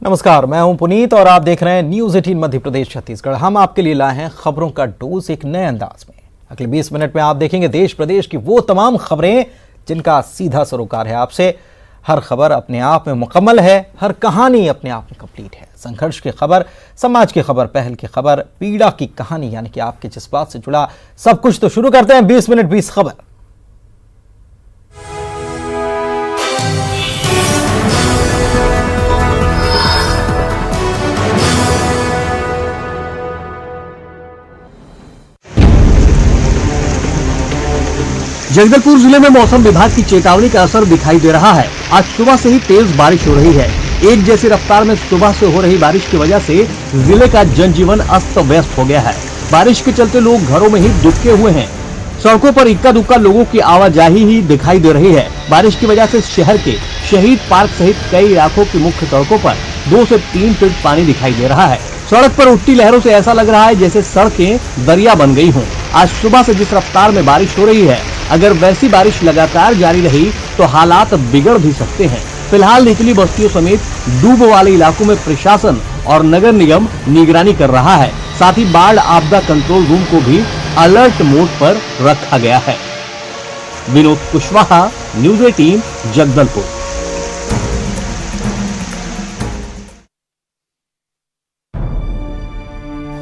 नमस्कार, मैं हूं पुनीत और आप देख रहे हैं न्यूज 18 मध्य प्रदेश छत्तीसगढ़। हम आपके लिए लाए हैं खबरों का डोज एक नए अंदाज में। अगले 20 मिनट में आप देखेंगे देश प्रदेश की वो तमाम खबरें जिनका सीधा सरोकार है आपसे। हर खबर अपने आप में मुकम्मल है, हर कहानी अपने आप में कंप्लीट है। संघर्ष की खबर, समाज की खबर, पहल की खबर, पीड़ा की कहानी, यानी कि आपके जज्बात से जुड़ा सब कुछ। तो शुरू करते हैं 20 मिनट 20 खबर। जगदलपुर जिले में मौसम विभाग की चेतावनी का असर दिखाई दे रहा है। आज सुबह से ही तेज बारिश हो रही है। एक जैसी रफ्तार में सुबह से हो रही बारिश की वजह से जिले का जनजीवन अस्त व्यस्त हो गया है। बारिश के चलते लोग घरों में ही दुबके हुए हैं। सड़कों पर इक्का दुक्का लोगों की आवाजाही ही दिखाई दे रही है। बारिश की वजह से शहर के शहीद पार्क सहित कई इलाकों की मुख्य सड़कों पर 2 से 3 फीट पानी दिखाई दे रहा है। सड़क पर उठती लहरों से ऐसा लग रहा है जैसे सड़कें दरिया बन गई हों। आज सुबह से जिस रफ्तार में बारिश हो रही है, अगर वैसी बारिश लगातार जारी रही तो हालात बिगड़ भी सकते हैं। फिलहाल निचली बस्तियों समेत डूब वाले इलाकों में प्रशासन और नगर निगम निगरानी कर रहा है। साथ ही बाढ़ आपदा कंट्रोल रूम को भी अलर्ट मोड पर रखा गया है। विनोद कुशवाहा, न्यूज 18, जगदलपुर।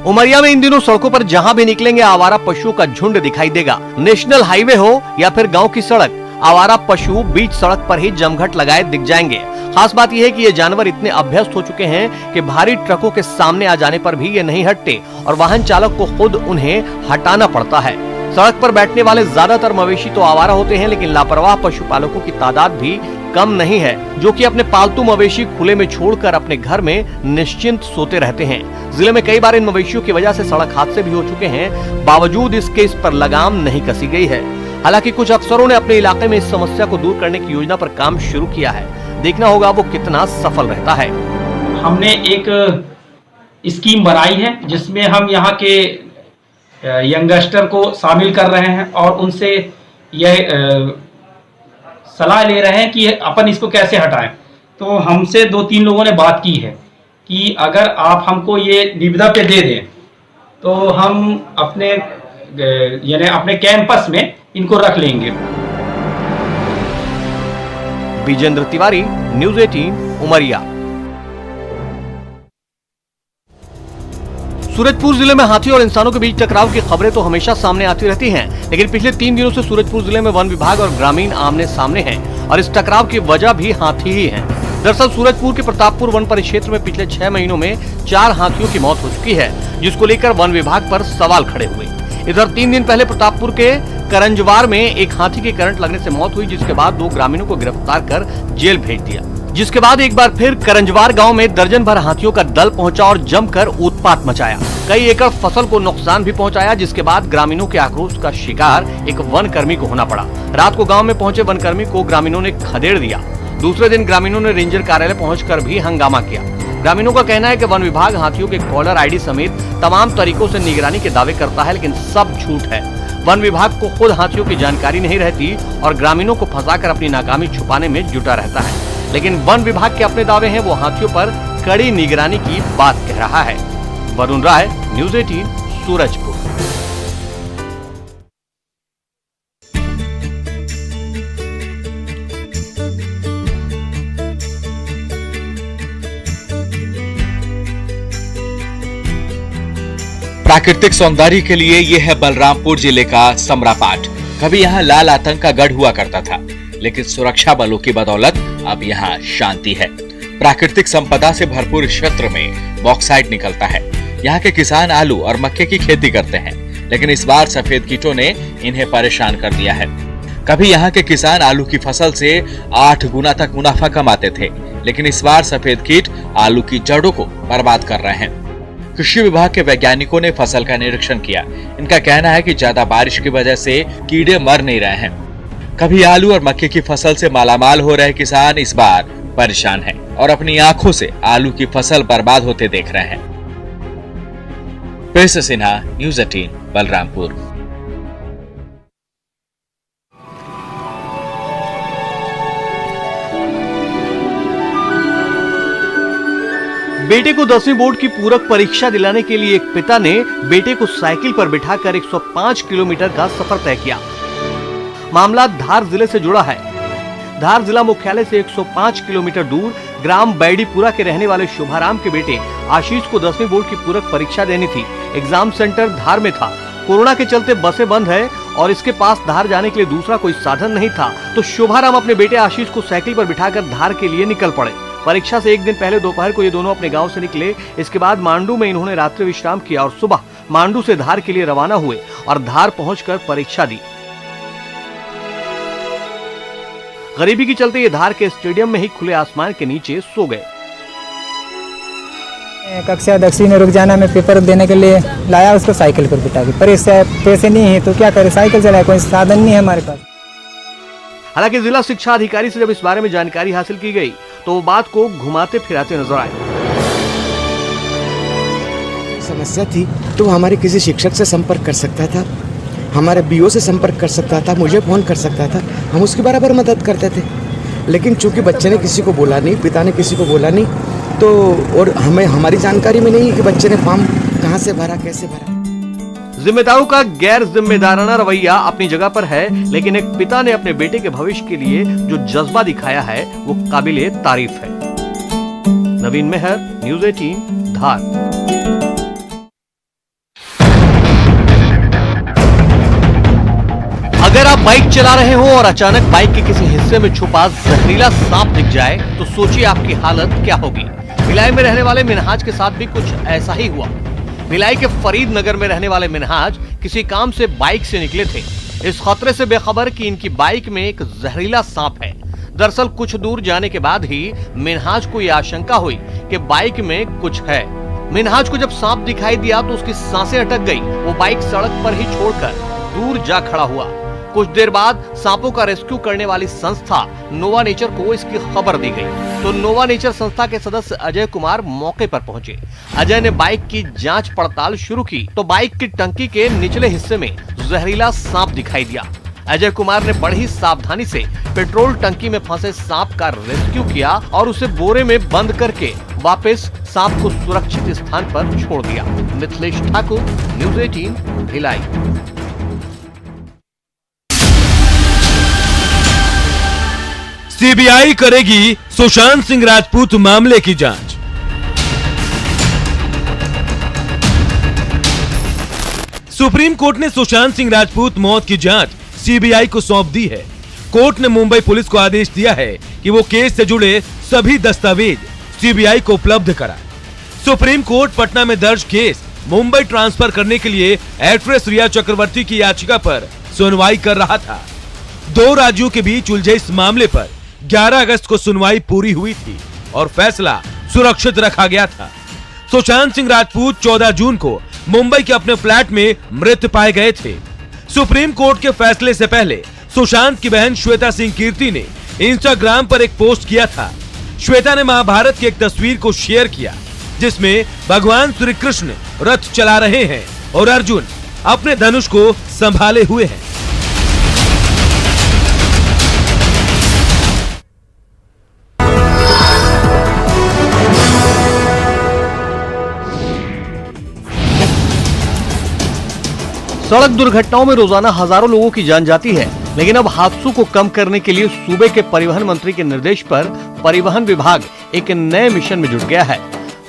उमरिया में इन दिनों सड़कों पर जहां भी निकलेंगे आवारा पशुओं का झुंड दिखाई देगा। नेशनल हाईवे हो या फिर गांव की सड़क, आवारा पशु बीच सड़क पर ही जमघट लगाए दिख जाएंगे। खास बात यह है कि ये जानवर इतने अभ्यस्त हो चुके हैं कि भारी ट्रकों के सामने आ जाने पर भी ये नहीं हटते और वाहन चालक को खुद उन्हें हटाना पड़ता है। सड़क पर बैठने वाले ज्यादातर मवेशी तो आवारा होते हैं, लेकिन लापरवाह पशुपालकों की तादाद भी कम नहीं है, जो कि अपने पालतू मवेशी खुले में छोड़कर अपने घर में निश्चिंत सोते रहते हैं। जिले में कई बार इन मवेशियों की वजह से सड़क हादसे भी हो चुके हैं। बावजूद इसके इस पर लगाम नहीं कसी गई है। हालांकि कुछ अफसरों ने अपने इलाके में इस समस्या को दूर करने की योजना पर काम शुरू किया है। देखना होगा वो कितना सफल रहता है। हमने एक स्कीम बनाई है जिसमें हम यहाँ के यंगस्टर को शामिल कर रहे हैं और उनसे यह सलाह ले रहे हैं कि अपन इसको कैसे हटाएं। तो हमसे 2-3 लोगों ने बात की है कि अगर आप हमको ये निविदा पे दे दें तो हम अपने यानी अपने कैंपस में इनको रख लेंगे। विजेंद्र तिवारी, न्यूज 18, उमरिया। सूरजपुर जिले में हाथी और इंसानों के बीच टकराव की खबरें तो हमेशा सामने आती रहती हैं, लेकिन पिछले 3 दिनों से सूरजपुर जिले में वन विभाग और ग्रामीण आमने सामने हैं और इस टकराव की वजह भी हाथी ही है। दरअसल सूरजपुर के प्रतापपुर वन परिक्षेत्र में पिछले 6 महीनों में 4 हाथियों की मौत हो चुकी है, जिसको लेकर वन विभाग पर सवाल खड़े हुए। इधर 3 दिन पहले प्रतापपुर के करंजवार में एक हाथी के करंट लगने से मौत हुई, जिसके बाद 2 ग्रामीणों को गिरफ्तार कर जेल भेज दिया। जिसके बाद एक बार फिर करंजवार गांव में दर्जन भर हाथियों का दल पहुंचा और जमकर उत्पात मचाया। कई एकड़ फसल को नुकसान भी पहुंचाया, जिसके बाद ग्रामीणों के आक्रोश का शिकार एक वन कर्मी को होना पड़ा। रात को गांव में पहुंचे वन कर्मी को ग्रामीणों ने खदेड़ दिया। दूसरे दिन ग्रामीणों ने रेंजर कार्यालय पहुंचकर भी हंगामा किया। ग्रामीणों का कहना है कि वन विभाग हाथियों के कॉलर आईडी समेत तमाम तरीकों से निगरानी के दावे करता है, लेकिन सब झूठ है। वन विभाग को खुद हाथियों की जानकारी नहीं रहती और ग्रामीणों को फंसाकर अपनी नाकामी छुपाने में जुटा रहता है। लेकिन वन विभाग के अपने दावे हैं, वो हाथियों पर कड़ी निगरानी की बात कह रहा है। वरुण राय, न्यूज 18, सूरजपुर। प्राकृतिक सौंदर्य के लिए यह है बलरामपुर जिले का समरापाट। कभी यहाँ लाल आतंक का गढ़ हुआ करता था, लेकिन सुरक्षा बलों की बदौलत अब यहाँ शांति है। प्राकृतिक संपदा से भरपूर क्षेत्र में बॉक्साइट निकलता है। यहाँ के किसान आलू और मक्के की खेती करते हैं, लेकिन इस बार सफेद कीटों ने इन्हें परेशान कर दिया है। कभी यहाँ के किसान आलू की फसल से 8 गुना तक मुनाफा कमाते थे, लेकिन इस बार सफेद कीट आलू की जड़ों को बर्बाद कर रहे हैं। कृषि विभाग के वैज्ञानिकों ने फसल का निरीक्षण किया। इनका कहना है कि ज्यादा बारिश की वजह से कीड़े मर नहीं रहे हैं। कभी आलू और मक्के की फसल से मालामाल हो रहे किसान इस बार परेशान हैं और अपनी आंखों से आलू की फसल बर्बाद होते देख रहे हैं। Prince Sinha, news 18, Balrampur. बेटे को 10वीं बोर्ड की पूरक परीक्षा दिलाने के लिए एक पिता ने बेटे को साइकिल पर बिठाकर 105 किलोमीटर का सफर तय किया। मामला धार जिले से जुड़ा है। धार जिला मुख्यालय से 105 किलोमीटर दूर ग्राम बैडीपुरा के रहने वाले शुभाराम के बेटे आशीष को 10वीं बोर्ड की पूरक परीक्षा देनी थी। एग्जाम सेंटर धार में था। कोरोना के चलते बसें बंद है और इसके पास धार जाने के लिए दूसरा कोई साधन नहीं था, तो शुभाराम अपने बेटे आशीष को साइकिल पर बिठाकर धार के लिए निकल पड़े। परीक्षा से एक दिन पहले दोपहर को ये दोनों अपने गांव से निकले। इसके बाद मांडू में इन्होंने रात्रि विश्राम किया और सुबह मांडू से धार के लिए रवाना हुए और धार पहुंचकर परीक्षा दी। गरीबी के चलते ये धार के स्टेडियम में ही खुले आसमान के नीचे सो गए। कक्षा 10वीं में रुक जाना, मैं पेपर देने के लिए लाया उसको साइकिल पर बिठा के, पर इससे पैसे नहीं है तो क्या करे, साइकिल चलाए, कोई साधन नहीं है हमारे पास। हालांकि जिला शिक्षा अधिकारी से जब इस बारे में जानकारी हासिल की गई तो वो बात को घुमाते फिराते नजर आए। समस्या थी तो हमारे किसी शिक्षक से संपर्क कर सकता था, हमारे बीओ से संपर्क कर सकता था, मुझे फोन कर सकता था, हम उसकी बराबर मदद करते थे। लेकिन चूंकि बच्चे ने किसी को बोला नहीं, पिता ने किसी को बोला नहीं, तो और हमें हमारी जानकारी में नहीं कि बच्चे ने फॉर्म कहां से भरा, कैसे भरा। जिम्मेदारों का गैर जिम्मेदाराना रवैया अपनी जगह पर है, लेकिन एक पिता ने अपने बेटे के भविष्य के लिए जो जज्बा दिखाया है वो काबिले तारीफ है। नवीन मेहर, न्यूज़ 18, धार। अगर आप बाइक चला रहे हो और अचानक बाइक के किसी हिस्से में छुपा जहरीला सांप दिख जाए तो सोचिए आपकी हालत क्या होगी। भिलाई में रहने वाले मिनहाज के साथ भी कुछ ऐसा ही हुआ। भिलाई के फरीद नगर में रहने वाले मिनहाज किसी काम से बाइक से निकले थे, इस खतरे से बेखबर कि इनकी बाइक में एक जहरीला सांप है। दरअसल कुछ दूर जाने के बाद ही मिनहाज को यह आशंका हुई कि बाइक में कुछ है। मिनहाज को जब सांप दिखाई दिया तो उसकी सांसें अटक गई। वो बाइक सड़क पर ही छोड़कर दूर जा खड़ा हुआ। कुछ देर बाद सांपों का रेस्क्यू करने वाली संस्था नोवा नेचर को इसकी खबर दी गई, तो नोवा नेचर संस्था के सदस्य अजय कुमार मौके पर पहुंचे। अजय ने बाइक की जांच पड़ताल शुरू की तो बाइक की टंकी के निचले हिस्से में जहरीला सांप दिखाई दिया। अजय कुमार ने बड़ी सावधानी से पेट्रोल टंकी में फंसे सांप का रेस्क्यू किया और उसे बोरे में बंद करके वापस सांप को सुरक्षित स्थान पर छोड़ दिया। मिथिलेश ठाकुर, न्यूज़ 18, भिलाई। सीबीआई करेगी सुशांत सिंह राजपूत मामले की जांच। सुप्रीम कोर्ट ने सुशांत सिंह राजपूत मौत की जांच सीबीआई को सौंप दी है। कोर्ट ने मुंबई पुलिस को आदेश दिया है कि वो केस से जुड़े सभी दस्तावेज सीबीआई को उपलब्ध कराए। सुप्रीम कोर्ट पटना में दर्ज केस मुंबई ट्रांसफर करने के लिए एक्ट्रेस रिया चक्रवर्ती की याचिका पर सुनवाई कर रहा था। दो राज्यों के बीच उलझे इस मामले पर 11 अगस्त को सुनवाई पूरी हुई थी और फैसला सुरक्षित रखा गया था। सुशांत सिंह राजपूत 14 जून को मुंबई के अपने फ्लैट में मृत पाए गए थे। सुप्रीम कोर्ट के फैसले से पहले सुशांत की बहन श्वेता सिंह कीर्ति ने इंस्टाग्राम पर एक पोस्ट किया था। श्वेता ने महाभारत की एक तस्वीर को शेयर किया जिसमें भगवान श्री कृष्ण रथ चला रहे हैं और अर्जुन अपने धनुष को संभाले हुए हैं। सड़क दुर्घटनाओं में रोजाना हजारों लोगों की जान जाती है, लेकिन अब हादसों को कम करने के लिए सूबे के परिवहन मंत्री के निर्देश पर परिवहन विभाग एक नए मिशन में जुट गया है।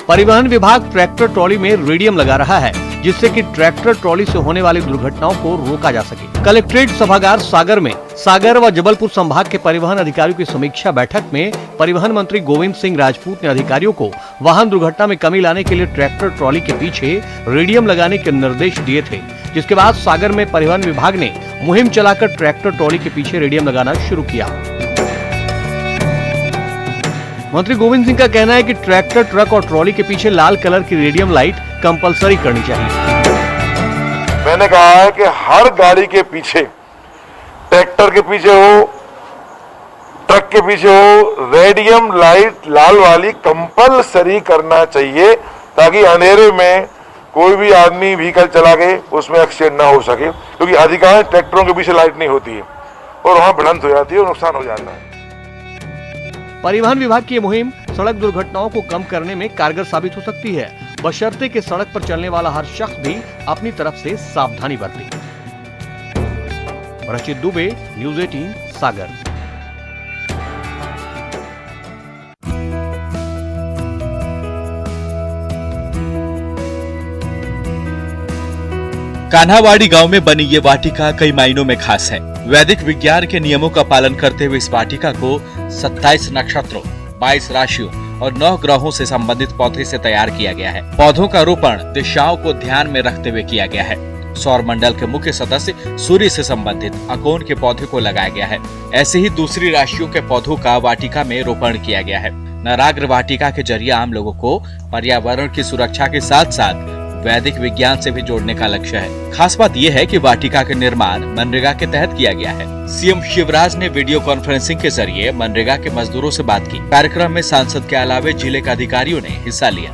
परिवहन विभाग ट्रैक्टर ट्रॉली में रेडियम लगा रहा है जिससे कि ट्रैक्टर ट्रॉली से होने वाली दुर्घटनाओं को रोका जा सके। कलेक्ट्रेट सभागार सागर में सागर व जबलपुर संभाग के परिवहन अधिकारियों की समीक्षा बैठक में परिवहन मंत्री गोविंद सिंह राजपूत ने अधिकारियों को वाहन दुर्घटना में कमी लाने के लिए ट्रैक्टर ट्रॉली के पीछे रेडियम लगाने के निर्देश दिए थे, जिसके बाद सागर में परिवहन विभाग ने मुहिम चलाकर ट्रैक्टर ट्रॉली के पीछे रेडियम लगाना शुरू किया। मंत्री गोविंद सिंह का कहना है कि ट्रैक्टर, ट्रक और ट्रॉली के पीछे लाल कलर की रेडियम लाइट कंपलसरी करनी चाहिए। मैंने कहा है कि हर गाड़ी के पीछे, ट्रैक्टर के पीछे हो, ट्रक के पीछे हो, रेडियम लाइट लाल वाली कंपलसरी करना चाहिए ताकि अंधेरे में कोई भी आदमी व्हीकल चला के उसमें एक्सीडेंट ना हो सके, क्योंकि अधिकांश ट्रैक्टरों के पीछे लाइट नहीं होती है और वहां भिड़ंत हो जाती है और नुकसान हो जाता है। परिवहन विभाग की मुहिम सड़क दुर्घटनाओं को कम करने में कारगर साबित हो सकती है, बशर्ते कि सड़क पर चलने वाला हर शख्स भी अपनी तरफ से सावधानी बरते। रचित दुबे, न्यूज़ 18, सागर। कान्हावाड़ी गांव में बनी ये वाटिका कई मायनों में खास है। वैदिक विज्ञान के नियमों का पालन करते हुए इस वाटिका को 27 नक्षत्रों, 22 राशियों और 9 ग्रहों से संबंधित पौधे से तैयार किया गया है। पौधों का रोपण दिशाओं को ध्यान में रखते हुए किया गया है। सौर मंडल के मुख्य सदस्य सूर्य से संबंधित अकोन के पौधे को लगाया गया है। ऐसे ही दूसरी राशियों के पौधों का वाटिका में रोपण किया गया है। नराग्र वाटिका के जरिए आम लोगों को पर्यावरण की सुरक्षा के साथ साथ वैदिक विज्ञान से भी जोड़ने का लक्ष्य है। खास बात यह है कि वाटिका का निर्माण मनरेगा के तहत किया गया है। सीएम शिवराज ने वीडियो कॉन्फ्रेंसिंग के जरिए मनरेगा के मजदूरों से बात की। कार्यक्रम में सांसद के अलावे जिले के अधिकारियों ने हिस्सा लिया।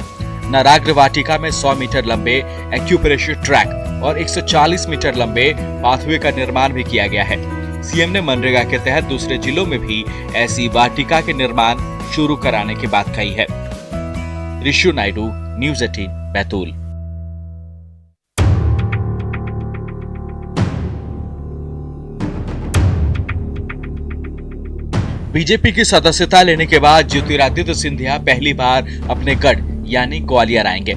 नराग्र वाटिका में 100 मीटर लंबे एक्यूप्रेशर ट्रैक और 140 मीटर लंबे पाथवे का निर्माण भी किया गया है। सीएम ने मनरेगा के तहत दूसरे जिलों में भी ऐसी वाटिका के निर्माण शुरू कराने की बात कही है। ऋषु नायडू, न्यूज़ 18, बैतूल। बीजेपी की सदस्यता लेने के बाद ज्योतिरादित्य सिंधिया पहली बार अपने गढ़ यानी ग्वालियर आएंगे।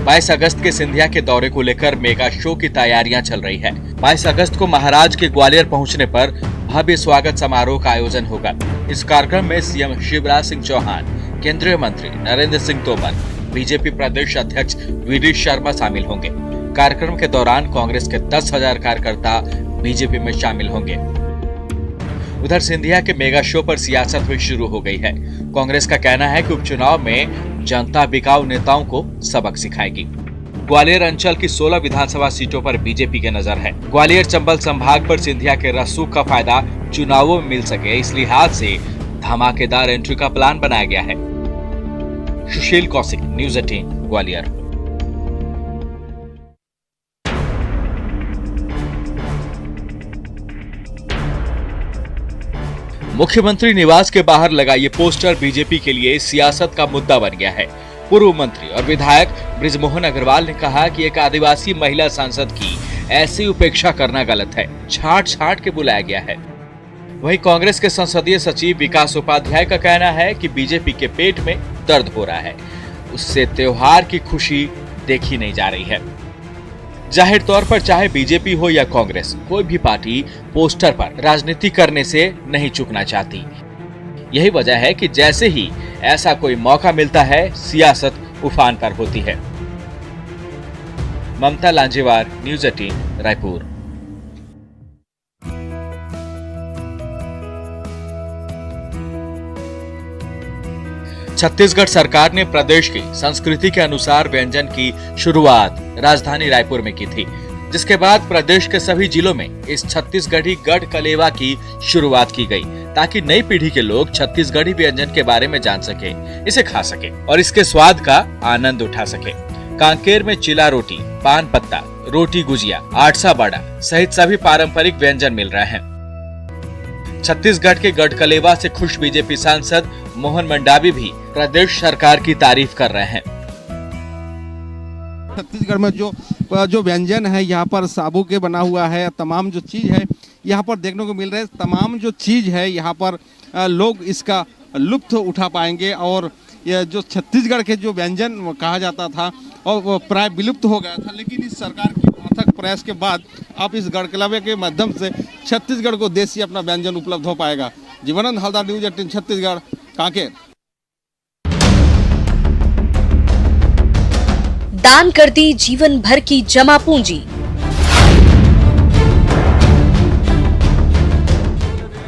22 अगस्त के सिंधिया के दौरे को लेकर मेगा शो की तैयारियां चल रही है। 22 अगस्त को महाराज के ग्वालियर पहुंचने पर भव्य स्वागत समारोह का आयोजन होगा। इस कार्यक्रम में सीएम शिवराज सिंह चौहान, केंद्रीय मंत्री नरेंद्र सिंह तोमर, बीजेपी प्रदेश अध्यक्ष वी.डी. शर्मा शामिल होंगे। कार्यक्रम के दौरान कांग्रेस के 10,000 कार्यकर्ता बीजेपी में शामिल होंगे। उधर सिंधिया के मेगा शो पर सियासत भी शुरू हो गई है। कांग्रेस का कहना है कि उपचुनाव में जनता बिकाऊ नेताओं को सबक सिखाएगी। ग्वालियर अंचल की 16 विधानसभा सीटों पर बीजेपी की नजर है। ग्वालियर चंबल संभाग पर सिंधिया के रसूख का फायदा चुनावों में मिल सके, इस लिहाज से धमाकेदार एंट्री का प्लान बनाया गया है। सुशील कौशिक, न्यूज़ 18, ग्वालियर। मुख्यमंत्री निवास के बाहर लगा ये पोस्टर बीजेपी के लिए सियासत का मुद्दा बन गया है। पूर्व मंत्री और विधायक बृजमोहन अग्रवाल ने कहा कि एक आदिवासी महिला सांसद की ऐसी उपेक्षा करना गलत है, छांट के बुलाया गया है। वहीं कांग्रेस के संसदीय सचिव विकास उपाध्याय का कहना है कि बीजेपी के पेट में दर्द हो रहा है, उससे त्योहार की खुशी देखी नहीं जा रही है। जाहिर तौर पर चाहे बीजेपी हो या कांग्रेस, कोई भी पार्टी पोस्टर पर राजनीति करने से नहीं चूकना चाहती। यही वजह है कि जैसे ही ऐसा कोई मौका मिलता है, सियासत उफान पर होती है। ममता लांजेवार, न्यूज़ 18, रायपुर। छत्तीसगढ़ सरकार ने प्रदेश की संस्कृति के अनुसार व्यंजन की शुरुआत राजधानी रायपुर में की थी, जिसके बाद प्रदेश के सभी जिलों में इस छत्तीसगढ़ी गढ़ कलेवा की शुरुआत की गई, ताकि नई पीढ़ी के लोग छत्तीसगढ़ी व्यंजन के बारे में जान सके, इसे खा सके और इसके स्वाद का आनंद उठा सके। कांकेर में चिला रोटी, पान पत्ता, रोटी गुजिया, आटसा बाड़ा सहित सभी पारंपरिक व्यंजन मिल रहे हैं। छत्तीसगढ़ के गढ़ कलेवा से खुश बीजेपी सांसद मोहन मंडावी भी प्रदेश सरकार की तारीफ कर रहे हैं। छत्तीसगढ़ में जो व्यंजन है, यहाँ पर साबू के बना हुआ है, तमाम जो चीज़ है यहाँ पर देखने को मिल रहा है। तमाम जो चीज़ है यहाँ पर लोग इसका लुत्फ उठा पाएंगे और यह जो छत्तीसगढ़ के जो व्यंजन कहा जाता था और वो प्राय विलुप्त हो गया था, लेकिन इस सरकार की अथक प्रयास के बाद अब इस गढ़ कलेवा के माध्यम से छत्तीसगढ़ को देसी अपना व्यंजन उपलब्ध हो पाएगा। जीवनानंद हलदार, न्यूज़ 18, छत्तीसगढ़, कांकेर। दान कर दी जीवन भर की जमा पूंजी।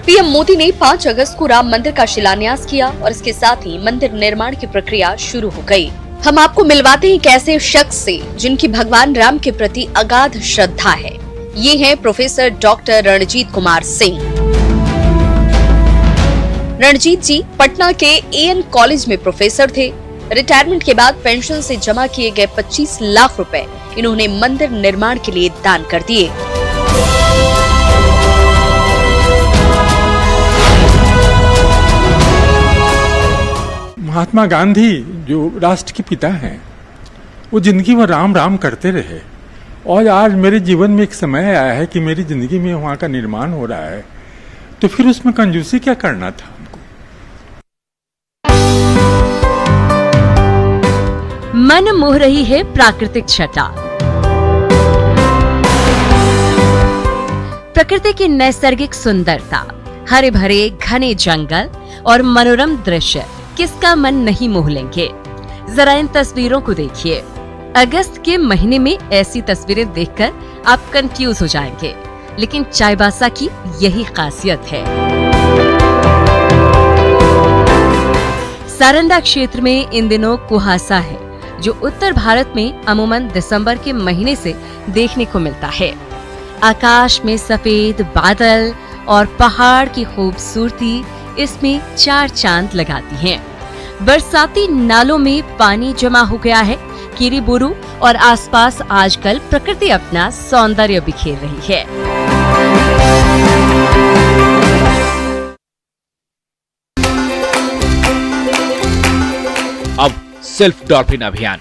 पीएम मोदी ने 5 अगस्त को राम मंदिर का शिलान्यास किया और इसके साथ ही मंदिर निर्माण की प्रक्रिया शुरू हो गई। हम आपको मिलवाते हैं एक ऐसे शख्स से जिनकी भगवान राम के प्रति अगाध श्रद्धा है। ये हैं प्रोफेसर डॉक्टर रणजीत कुमार सिंह। रणजीत जी पटना के एएन कॉलेज में प्रोफेसर थे। रिटायरमेंट के बाद पेंशन से जमा किए गए 25 लाख रुपए इन्होंने मंदिर निर्माण के लिए दान कर दिए। महात्मा गांधी जो राष्ट्र के पिता हैं, वो जिंदगी में राम राम करते रहे, और आज मेरे जीवन में एक समय आया है कि मेरी जिंदगी में वहाँ का निर्माण हो रहा है, तो फिर उसमें कंजूसी क्या करना था हमको। मन मोह रही है प्राकृतिक छटा। प्रकृति की नैसर्गिक सुंदरता, हरे भरे घने जंगल और मनोरम दृश्य किसका मन नहीं मोह लेंगे। जरा इन तस्वीरों को देखिए। अगस्त के महीने में ऐसी तस्वीरें देखकर आप कंफ्यूज हो जाएंगे, लेकिन चाईबासा की यही खासियत है। सारंडा क्षेत्र में इन दिनों कुहासा है, जो उत्तर भारत में अमूमन दिसंबर के महीने से देखने को मिलता है। आकाश में सफेद बादल और पहाड़ की खूबसूरती इसमें चार चांद लगाती हैं। बरसाती नालों में पानी जमा हो गया है। किरीबुरू और आसपास आजकल प्रकृति अपना सौंदर्य बिखेर रही है। अब सेल्फ डॉल्फिन अभियान।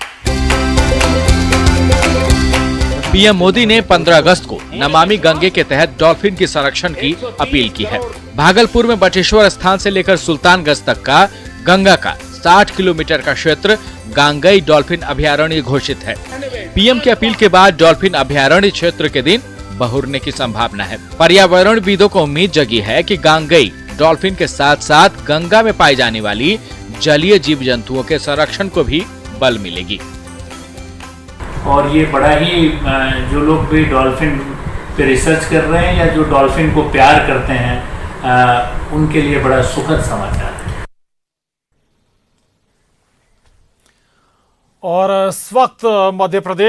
पीएम मोदी ने 15 अगस्त को नमामि गंगे के तहत डॉल्फिन के संरक्षण की अपील की है। भागलपुर में बटेश्वर स्थान से लेकर सुल्तानगंज तक का गंगा का 60 किलोमीटर का क्षेत्र गांगई डॉल्फिन अभयारण्य घोषित है। पीएम की अपील के बाद डॉल्फिन अभयारण्य क्षेत्र के दिन बहुरने की संभावना है। पर्यावरणविदों को उम्मीद जगी है कि गांगई डॉल्फिन के साथ साथ गंगा में पाई जाने वाली जलीय जीव जंतुओं के संरक्षण को भी बल मिलेगी। और ये बड़ा ही जो लोग भी डॉल्फिन पे रिसर्च कर रहे हैं या जो डॉल्फिन को प्यार करते हैं, उनके लिए बड़ा सुखद समाचार है। और इस वक्त मध्य प्रदेश